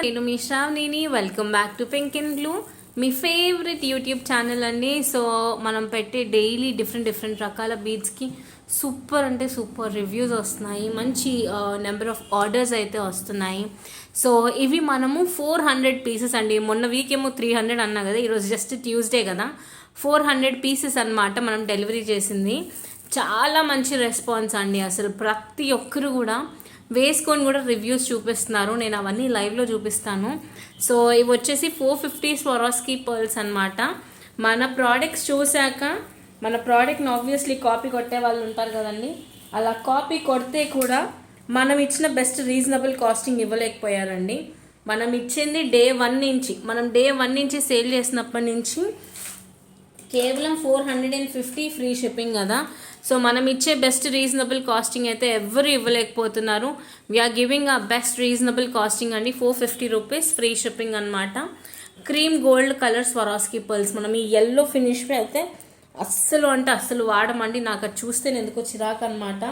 నేను మీ శ్రావణిని. Welcome back to pink and glue, మీ ఫేవరెట్ యూట్యూబ్ ఛానల్ అండి. సో మనం పెట్టే డైలీ డిఫరెంట్ రకాల బీడ్స్కి సూపర్ అంటే సూపర్ రివ్యూస్ వస్తున్నాయి. మంచి నెంబర్ ఆఫ్ ఆర్డర్స్ అయితే వస్తున్నాయి. సో ఇవి మనము 400 పీసెస్ అండి. మొన్న వీక్ ఏమో 300 అన్నా కదా, ఈరోజు జస్ట్ ట్యూస్డే కదా, 400 పీసెస్ అన్నమాట మనం డెలివరీ చేసింది. చాలా మంచి రెస్పాన్స్ అండి. అసలు ప్రతి ఒక్కరు కూడా వేసుకొని కూడా రివ్యూస్ చూపిస్తున్నారు. నేను అవన్నీ లైవ్లో చూపిస్తాను. సో ఇవి వచ్చేసి 450 స్వరాస్కీ పర్ల్స్ అనమాట. మన ప్రోడక్ట్స్ చూశాక మన ప్రోడక్ట్ని ఆబ్వియస్లీ కాపీ కొట్టే వాళ్ళు ఉంటారు కదండి, అలా కాపీ కొడితే కూడా మనం ఇచ్చిన బెస్ట్ రీజనబుల్ కాస్టింగ్ ఇవ్వలేకపోయారండి. మనం ఇచ్చింది డే 1 నుంచి, మనం డే 1 నుంచి సేల్ చేసినప్పటి నుంచి కేవలం 450 ఫ్రీ షిప్పింగ్ కదా. సో మనం ఇచ్చే బెస్ట్ రీజనబుల్ కాస్టింగ్ అయితే ఎవరు ఇవ్వలేకపోతున్నారు. వీఆర్ గివింగ్ ఆ బెస్ట్ రీజనబుల్ కాస్టింగ్ అండి. 450 రూపీస్ ఫ్రీ షిప్పింగ్ అనమాట. Cream gold colour స్వరాస్కీ pearls. మనం ఈ ఎల్లో ఫినిష్ అయితే అస్సలు వాడమండి. నాకు అది చూస్తే ఎందుకో చిరాకు అనమాట.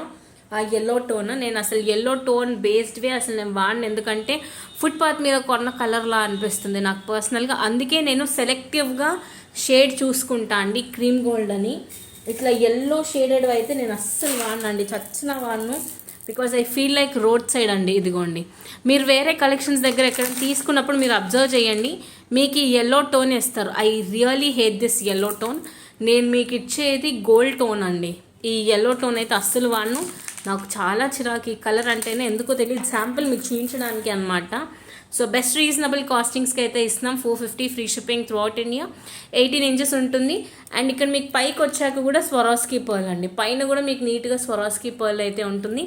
ఆ ఎల్లో టోన్ నేను అసలు ఎల్లో టోన్ బేస్డ్వే అసలు నేను వాడిన, ఎందుకంటే ఫుట్పాత్ మీద కొన్న కలర్లా అనిపిస్తుంది నాకు పర్సనల్గా. అందుకే నేను సెలెక్టివ్గా షేడ్ చూసుకుంటా అండి. క్రీమ్ గోల్డ్ అని ఇట్లా ఎల్లో షేడెడ్ అయితే నేను అస్సలు వాడనండి, చచ్చిన వాడను. Because I feel like road side అండి. ఇదిగోండి, మీరు వేరే కలెక్షన్స్ దగ్గర ఎక్కడ తీసుకున్నప్పుడు మీరు అబ్జర్వ్ చేయండి, మీకు ఈ ఎల్లో టోన్ ఇస్తారు. I really hate this yellow tone. నేను మీకు ఇచ్చేది గోల్డ్ టోన్ అండి. ఈ ఎల్లో టోన్ అయితే అస్సలు వాడను. నాకు చాలా చిరాకు ఈ కలర్ అంటేనే, ఎందుకో తెలియదు. శాంపుల్ మీకు చూపించడానికి అనమాట. సో బెస్ట్ రీజనబుల్ కాస్టింగ్స్కి అయితే ఇస్తున్నాం. 450 free shipping throughout India. 18 inches ఉంటుంది. అండ్ ఇక్కడ మీకు పైకి వచ్చాక కూడా స్వరాస్కీ పర్ల్ అండి. పైన కూడా మీకు నీట్గా స్వరాస్కీ పర్ల్ అయితే ఉంటుంది.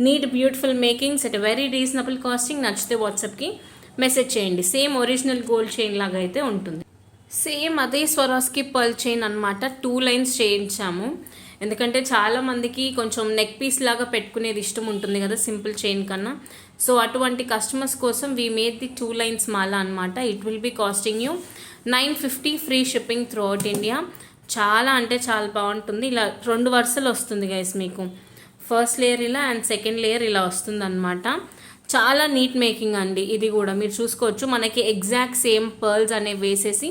Neat beautiful makings at very reasonable costing. నచ్చితే వాట్సాప్కి మెసేజ్ చేయండి. సేమ్ ఒరిజినల్ గోల్డ్ చైన్ లాగా అయితే ఉంటుంది. సేమ్ అదే స్వరాస్కీ పర్ల్ చైన్ అనమాట. 2 లైన్స్ చేయించాము. ఎందుకంటే చాలామందికి కొంచెం నెక్ పీస్ లాగా పెట్టుకునేది ఇష్టం ఉంటుంది కదా సింపుల్ చైన్ కన్నా. సో అటువంటి కస్టమర్స్ కోసం వీ మేడ్ ది 2 లైన్స్ మాల అనమాట. It will be costing you 950 free shipping throughout India. చాలా అంటే చాలా బాగుంటుంది. ఇలా 2 వరుసలు వస్తుంది గైస్ మీకు. ఫస్ట్ లేయర్ ఇలా అండ్ సెకండ్ లేయర్ ఇలా వస్తుంది అనమాట. చాలా నీట్ మేకింగ్ అండి. ఇది కూడా మీరు చూసుకోవచ్చు. మనకి ఎగ్జాక్ట్ సేమ్ పర్ల్స్ అనేవి వేసేసి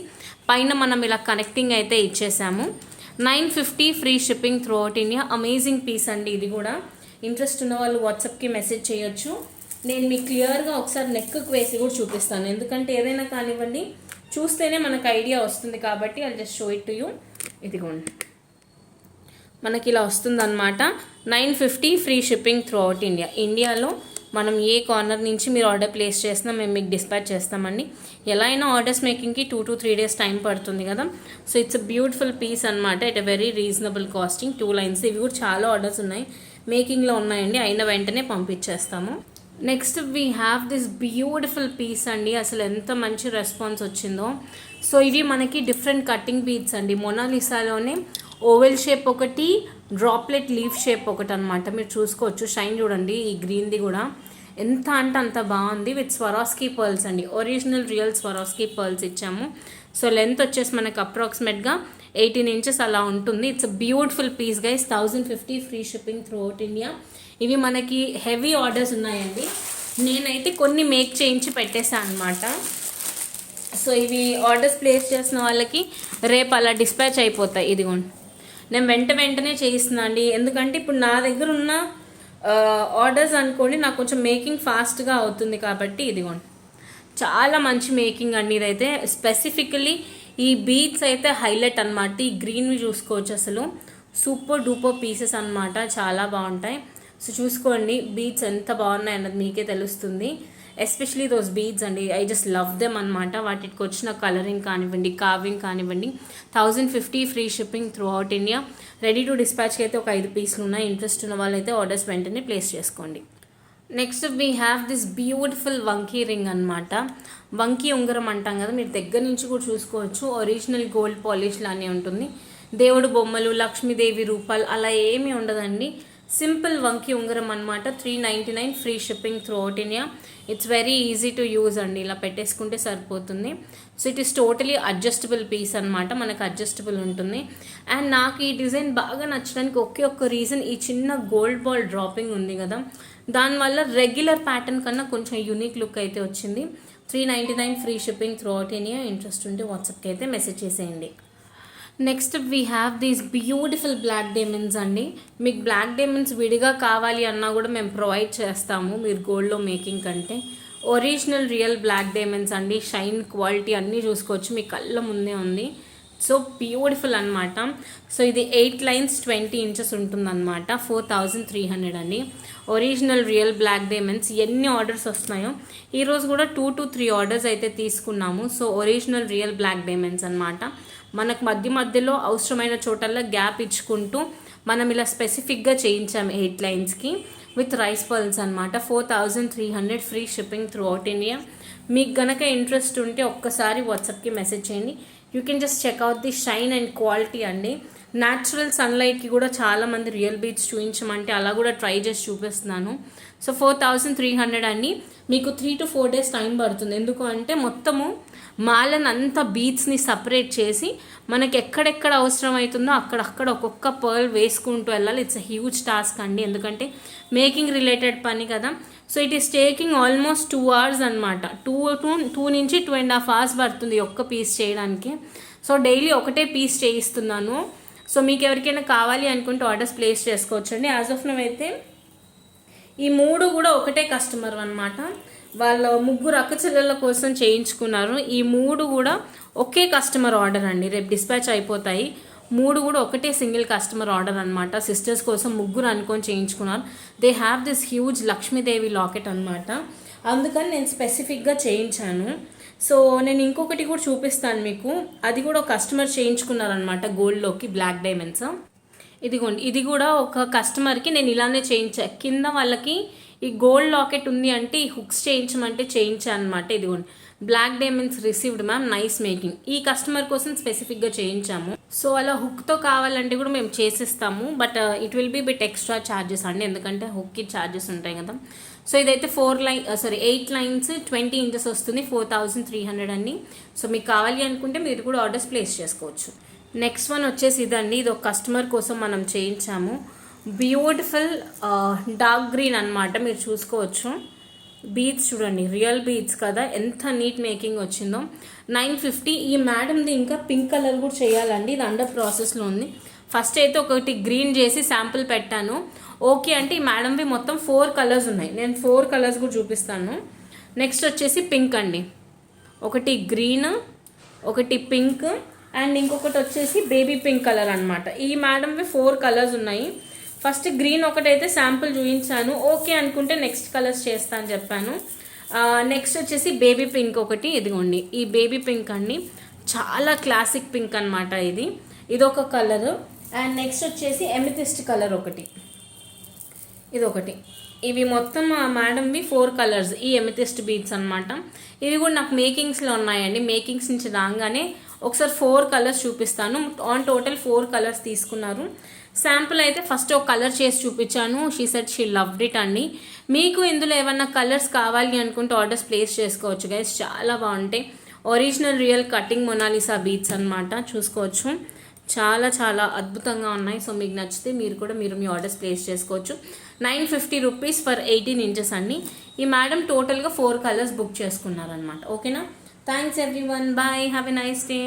పైన మనం ఇలా కనెక్టింగ్ అయితే ఇచ్చేసాము. 950 free shipping throughout India. Amazing piece అండి. ఇది కూడా ఇంట్రెస్ట్ ఉన్న వాళ్ళు వాట్సాప్కి మెసేజ్ చేయొచ్చు. నేను మీకు క్లియర్గా ఒకసారి నెక్కు వేసి కూడా చూపిస్తాను, ఎందుకంటే ఏదైనా కానివ్వండి చూస్తేనే మనకు ఐడియా వస్తుంది కాబట్టి. I just show it to you. ఇదిగోండి, మనకి ఇలా వస్తుంది అనమాట. 950 free shipping throughout India. ఇండియాలో మనం ఏ కార్నర్ నుంచి మీరు ఆర్డర్ ప్లేస్ చేసినా మేము మీకు డిస్పాచ్ చేస్తామండి. ఎలా అయినా ఆర్డర్స్ మేకింగ్కి 2 to 3 days టైం పడుతుంది కదా. So it's a beautiful piece అనమాట. At a very reasonable costing. 2 lines. ఇవి కూడా చాలా ఆర్డర్స్ ఉన్నాయి, మేకింగ్లో ఉన్నాయండి. అయిన వెంటనే పంపించేస్తాము. Next we have this beautiful piece అండి. అసలు ఎంత మంచి రెస్పాన్స్ వచ్చిందో. సో ఇవి మనకి డిఫరెంట్ కటింగ్ బీడ్స్ అండి. మొనాలిసాలోనే ఓవెల్ షేప్ ఒకటి, డ్రాప్లెట్ లీఫ్ షేప్ ఒకటి అనమాట. మీరు చూసుకోవచ్చు. షైన్ చూడండి, ఈ గ్రీన్ది కూడా ఎంత అంటే అంత బాగుంది. విత్ స్వరాస్కీ పర్ల్స్ అండి. ఒరిజినల్ రియల్ స్వరాస్కీ పర్ల్స్ ఇచ్చాము. సో లెంత్ వచ్చేసి మనకు అప్రాక్సిమేట్గా 18 ఇంచెస్ అలా ఉంటుంది. It's a beautiful piece guys. 1050 free shipping throughout India. ఇవి మనకి హెవీ ఆర్డర్స్ ఉన్నాయండి. నేనైతే కొన్ని మేక్ చేయించి పెట్టేశాను అనమాట. సో ఇవి ఆర్డర్స్ ప్లేస్ చేసిన వాళ్ళకి రేపు అలా డిస్పాచ్ అయిపోతాయి. ఇదిగోండి, నేను వెంటనే చేయిస్తున్నా అండి. ఎందుకంటే ఇప్పుడు నా దగ్గర ఉన్న ఆర్డర్స్ అనుకోండి, నాకు కొంచెం మేకింగ్ ఫాస్ట్గా అవుతుంది కాబట్టి. ఇదిగోండి, చాలా మంచి మేకింగ్ అండి. ఇదైతే స్పెసిఫికలీ ఈ బీడ్స్ అయితే హైలైట్ అనమాట. ఈ గ్రీన్వి చూసుకోవచ్చు. అసలు సూపర్ డూపర్ పీసెస్ అనమాట. చాలా బాగుంటాయి. సో చూసుకోండి బీడ్స్ ఎంత బాగున్నాయి అన్నది మీకే తెలుస్తుంది. ఎస్పెషలీ దోస్ బీడ్స్ అండి, ఐ జస్ట్ లవ్ దెమ్ అనమాట. వాటికి వచ్చిన కలరింగ్ కానివ్వండి, కార్వింగ్ కానివ్వండి. 1050 free shipping throughout India. Ready to డిస్పాచ్కి అయితే ఒక 5 పీసులు ఉన్నాయి. ఇంట్రెస్ట్ ఉన్న వాళ్ళైతే ఆర్డర్స్ వెంటనే ప్లేస్ చేసుకోండి. Next we have this beautiful vanki ring అనమాట. వంకీ ఉంగరం అంటాం కదా, మీరు దగ్గర నుంచి కూడా చూసుకోవచ్చు. ఒరిజినల్ గోల్డ్ పాలిష్ లానే ఉంటుంది. దేవుడు బొమ్మలు, లక్ష్మీదేవి రూపాలు అలా ఏమీ ఉండదండి. సింపుల్ వంకీ ఉంగరం అనమాట. 399 free shipping throughout India. It's very easy to use అండి. ఇలా పెట్టేసుకుంటే సరిపోతుంది. So it is totally adjustable piece అనమాట. మనకు అడ్జస్టబుల్ ఉంటుంది. అండ్ నాకు ఈ డిజైన్ బాగా నచ్చడానికి ఒకే ఒక్క రీజన్, ఈ చిన్న గోల్డ్ బాల్ డ్రాపింగ్ ఉంది కదా, దానివల్ల రెగ్యులర్ ప్యాటర్న్ కన్నా కొంచెం యూనిక్ లుక్ అయితే వచ్చింది. 399 free shipping throughout India. Interest ఉంటే వాట్సాప్కి అయితే మెసేజ్ చేసేయండి. Next we have these beautiful black diamonds అండి. మీకు బ్లాక్ డైమండ్స్ విడిగా కావాలి అన్నా కూడా మేము ప్రొవైడ్ చేస్తాము మీరు గోల్డ్లో మేకింగ్ కంటే. ఒరిజినల్ రియల్ బ్లాక్ డైమండ్స్ అండి. షైన్ క్వాలిటీ అన్నీ చూసుకోవచ్చు, మీ కళ్ళ ముందే ఉంది. సో బ్యూటిఫుల్ అనమాట. సో ఇది 8 లైన్స్ 20 ఇంచెస్ ఉంటుందన్నమాట. 4300 అండి. Original real black diamonds. ఎన్ని ఆర్డర్స్ వస్తున్నాయో ఈరోజు కూడా 2 to 3 ఆర్డర్స్ అయితే తీసుకున్నాము. So original real black diamonds అనమాట. మనకు మధ్యలో అవసరమైన చోటల్లో గ్యాప్ ఇచ్చుకుంటూ మనం ఇలా స్పెసిఫిక్గా చేయించాము 8 లైన్స్కి విత్ రైస్ పర్ల్స్ అనమాట. 4300 free shipping throughout India. మీకు గనక ఇంట్రెస్ట్ ఉంటే ఒక్కసారి వాట్సాప్కి మెసేజ్ చేయండి. You can just checkout the shine and quality అండి. న్యాచురల్ సన్లైట్కి కూడా చాలామంది రియల్ బీట్స్ చూపించమంటే అలా కూడా ట్రై చేసి చూపిస్తున్నాను. సో 4300 అండి. మీకు 3 to 4 డేస్ టైం పడుతుంది. ఎందుకు అంటే మొత్తము మాలను అంతా బీట్స్ని సపరేట్ చేసి మనకి ఎక్కడెక్కడ అవసరం అవుతుందో అక్కడక్కడ ఒక్కొక్క పర్ల్ వేసుకుంటూ వెళ్ళాలి. ఇట్స్ అ హ్యూజ్ టాస్క్ అండి, ఎందుకంటే మేకింగ్ రిలేటెడ్ పని కదా. So it is taking almost 2 hours అనమాట. 2 నుంచి 2.5 hours పడుతుంది ఒక్క పీస్ చేయడానికి. సో డైలీ ఒకటే పీస్ చేయిస్తున్నాను. సో మీకు ఎవరికైనా కావాలి అనుకుంటే ఆర్డర్స్ ప్లేస్ చేసుకోవచ్చండి. యాజ్ ఆఫ్ నౌ అయితే ఈ 3 కూడా ఒకటే కస్టమర్ అనమాట. వాళ్ళ 3 అక్క చెల్లెళ్ళ కోసం చేయించుకున్నారు. ఈ 3 కూడా ఒకే కస్టమర్ ఆర్డర్ అండి. రేపు డిస్పాచ్ అయిపోతాయి. 3 కూడా ఒకటే సింగిల్ కస్టమర్ ఆర్డర్ అనమాట. సిస్టర్స్ కోసం 3 అనుకొని చేయించుకున్నారు. They have this huge Lakshmidevi locket అనమాట. అందుకని నేను స్పెసిఫిక్గా చేయించాను. సో నేను ఇంకొకటి కూడా చూపిస్తాను మీకు. అది కూడా ఒక కస్టమర్ చేయించుకున్నారనమాట గోల్డ్లోకి బ్లాక్ డైమండ్స్. ఇదిగోండి, ఇది కూడా ఒక కస్టమర్కి నేను ఇలానే చేయించా. కింద వాళ్ళకి ఈ గోల్డ్ లాకెట్ ఉంది అంటే ఈ హుక్స్ చేయించమంటే చేయించాను అనమాట. ఇదిగోండి, black diamonds received ma'am, nice making. ఈ కస్టమర్ కోసం స్పెసిఫిక్గా చేయించాము. సో అలా హుక్తో కావాలంటే కూడా మేము చేసిస్తాము. But it will be bit extra charges అండి, ఎందుకంటే హుక్కి ఛార్జెస్ ఉంటాయి కదా. సో ఇదైతే 8 లైన్స్ 20 ఇంచెస్ వస్తుంది. 4300 అండి. సో మీకు కావాలి అనుకుంటే మీరు కూడా ఆర్డర్స్ ప్లేస్ చేసుకోవచ్చు. నెక్స్ట్ వన్ వచ్చేసి ఇదండి. ఇది ఒక కస్టమర్ కోసం మనం చేయించాము. బ్యూటిఫుల్ డార్క్ గ్రీన్ అనమాట, మీరు చూసుకోవచ్చు. బీడ్స్ చూడండి, రియల్ బీడ్స్ కదా, ఎంత నీట్ మేకింగ్ వచ్చిందో. 950. ఈ మేడంది ఇంకా పింక్ కలర్ కూడా చేయాలండి, ఇది అండర్ ప్రాసెస్లో ఉంది. ఫస్ట్ అయితే ఒకటి గ్రీన్ చేసి శాంపుల్ పెట్టాను. ఓకే అంటే ఈ మేడంవి మొత్తం 4 కలర్స్ ఉన్నాయి. నేను 4 కలర్స్ కూడా చూపిస్తాను. నెక్స్ట్ వచ్చేసి పింక్ అండి, ఒకటి గ్రీన్, ఒకటి పింక్ అండ్ ఇంకొకటి వచ్చేసి బేబీ పింక్ కలర్ అనమాట. ఈ మేడంవి 4 కలర్స్ ఉన్నాయి. ఫస్ట్ గ్రీన్ ఒకటైతే శాంపుల్ చూపించాను. ఓకే అనుకుంటే నెక్స్ట్ కలర్స్ చేస్తా అని చెప్పాను. నెక్స్ట్ వచ్చేసి బేబీ పింక్ ఒకటి. ఇదిగోండి, ఈ బేబీ పింక్ అండి, చాలా క్లాసిక్ పింక్ అనమాట. ఇది ఒక కలర్. అండ్ నెక్స్ట్ వచ్చేసి ఎమిథిస్ట్ కలర్ ఒకటి, ఇదొకటి. ఇవి మొత్తం మేడంవి 4 కలర్స్, ఈ ఎమిథిస్ట్ బీడ్స్ అనమాట. ఇవి కూడా నాకు మేకింగ్స్లో ఉన్నాయండి. మేకింగ్స్ నుంచి రాగానే ఒకసారి 4 కలర్స్ చూపిస్తాను. ఆన్ టోటల్ 4 కలర్స్ తీసుకున్నారు. శాంపుల్ అయితే ఫస్ట్ ఒక కలర్ చేసి చూపించాను. She said she loved it అండి. మీకు ఇందులో ఏమన్నా కలర్స్ కావాలి అనుకుంటే ఆర్డర్స్ ప్లేస్ చేసుకోవచ్చు గైస్, చాలా బాగుంటాయి. Original real cutting Mona Lisa beads అనమాట, చూసుకోవచ్చు. చాలా చాలా అద్భుతంగా ఉన్నాయి. సో మీకు నచ్చితే మీరు మీ ఆర్డర్స్ ప్లేస్ చేసుకోవచ్చు. 950 రూపీస్ ఫర్ 18 ఇంచెస్ అండి. ఈ మేడం టోటల్గా 4 కలర్స్ బుక్ చేసుకున్నారనమాట. ఓకేనా? Thanks everyone, bye, have a nice day.